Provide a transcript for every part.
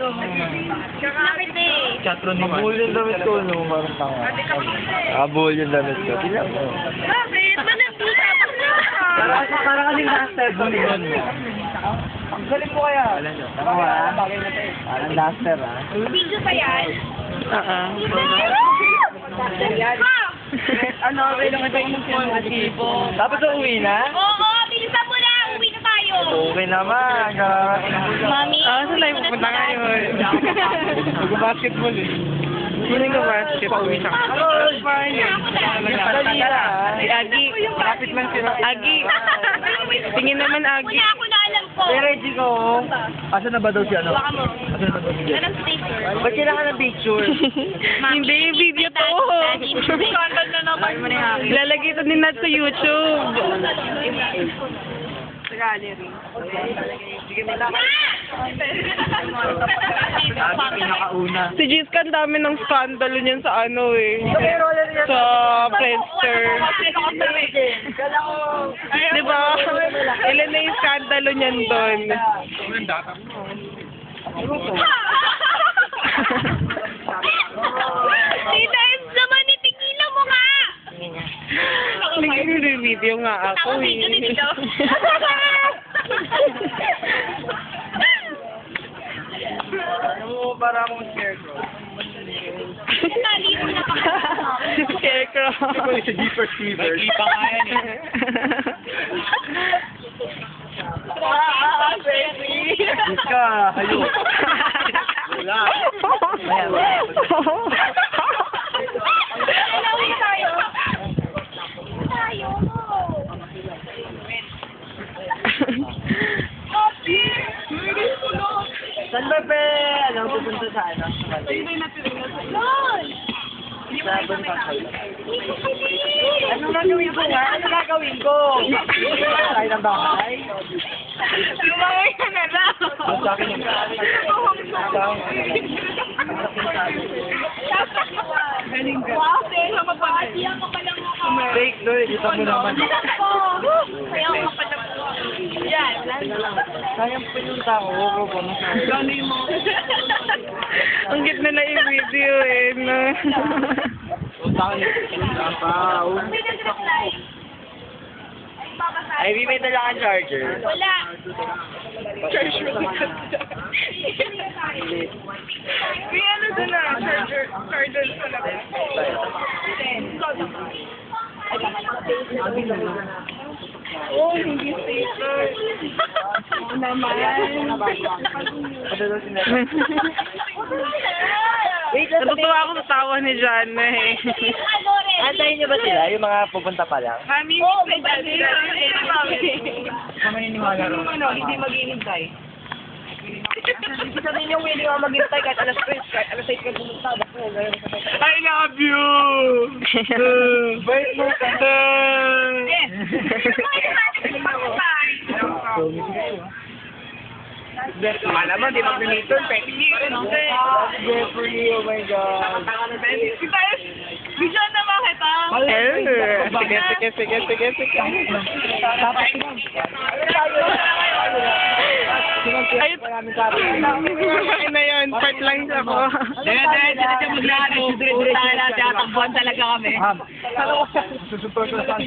Bakit eh? Chatron ni Bull yung damit ko, no? Parang tanga. Bull yung damit ko. Tingnan mo. Bakit? Manapita. Parang kasing duster. Bull yun. Ang galing mo kaya. Ako ha? Parang duster ha? Video pa yan? Ano, kailangan tayo mag-tipo. Tapos uuwi na? Oo, bilisan mo na. Uwi na tayo. Okay naman. Mami. Saan tayo pupunta ngayon? Mag-basketball eh. Sino yung basket? Pauwi siya. Si Agi. Kapit lang sila. Agi. Tingin naman Agi. Wala ako na alam ko. Reggie ko. Asan na ba daw si ano? Baka mo. Asan na ba daw si Jen? Anong sticker? Ba't kailangan ng picture? Hindi, video to. Content na naman. Lalagay ito din natin sa YouTube. Pinakauna. Si Jiska, ang dami ng skandalo niyan sa ano eh. Sa Friendster. Di ba? Ilan na yung skandalo niyan doon? Tita, naman itigila mo nga. Nag-video nga ako Video eh. dito. Ano para akong scarecrow? Nali mo na Scarecrow. Sa Jeepers Creepers. May klipa nga yan eh. Iska, hayo. Wala. Uwi tayo. Tayo. Saan ba pe? Ano, pupunta sa ano? Lol! Sa Bonfacol. Anong gagawin ko nga? Ano gagawin ko? Tayo ng bahay? Lumangoy ka na lang. Sa akin yung Wow, pero mapapasiya ka pa lang ako. fake, no? Dito mo naman. Kaya ako pala po. Yan. Sayang pinunta ko. Gano'n yung mga... Ang git na yung video eh. No? Ay, may dala kang charger. Wala. May ano doon na, charger pala. Oh, hindi safe. Oo naman. Wait, lang, Natutuwa ako sa tawa ni John eh. Ano rin? antayin niyo ba sila? Yung mga pupunta pa lang? Mami, May dali. Maniniwala rin. hindi maghihintay. Hindi sabihin yung willing ako maghintay kahit alas 3, kahit alas 8 ka pumunta. I love you! Bait mo ka. Alam mo, di mag-donator, pwede Jeffrey, oh my God. Bigyan naman kita. Sige. Ay, ay na yun, part lang siya po. Diretso maglaro. Tatakbuhan talaga kami. Susupport ko sa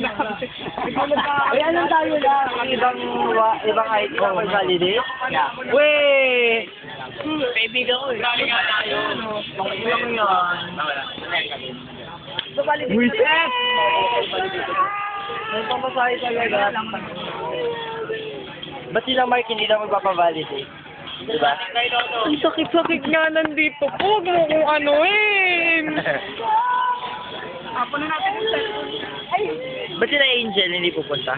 Ay, anong tayo lang? Ibang icon mag-validate? Wait! Kaibigan ko eh. Pakinggan mo yan. Wiset! May pamasahe talaga. Ba't sila Mark hindi na magpapavalidate? Diba? Ang sakit-sakit nga nandito po. Huwag mo kung anuin. Ba't sila Angel hindi pupunta?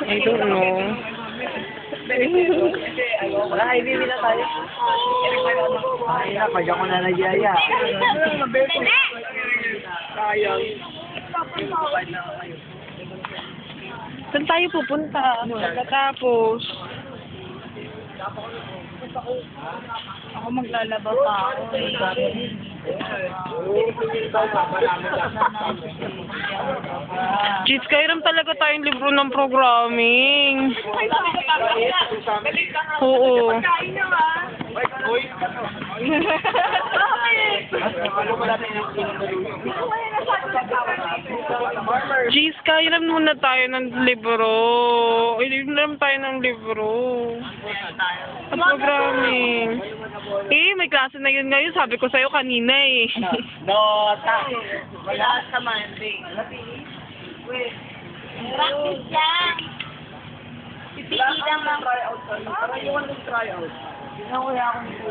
I don't know. Wala, IBB na tayo. Ay na, pag ako na nagyaya. Saan tayo pupunta? Pagkatapos. Ako maglalaba pa ako Cheats, kairam talaga tayong libro ng programming. Oo. Bakit? Jeez, kailan muna tayo ng libro? Ilan tayo ng libro? At programming. May klase na yun ngayon. Sabi ko sa'yo kanina eh. Nota. Wala sa Monday. Practice lang. Pipigilan lang.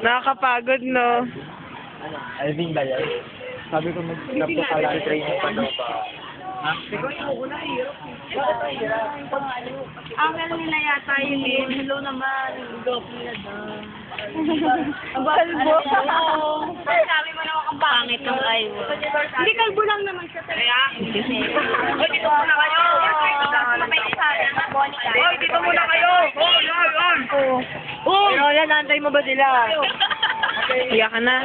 Nakakapagod, no? Alvin ba yan? Sabi ko mag-training pa daw ba? Ha? Angel nila yata yun eh. Hello naman. Hello nila daw. Ang balbo. Sabi mo naman kang pangit ng kalbo. Hindi, kalbo lang naman siya. Kaya? Hoy, dito muna kayo. Hoy, dito muna kayo. Oh, yan, nantay mo ba sila? Iyak ka na.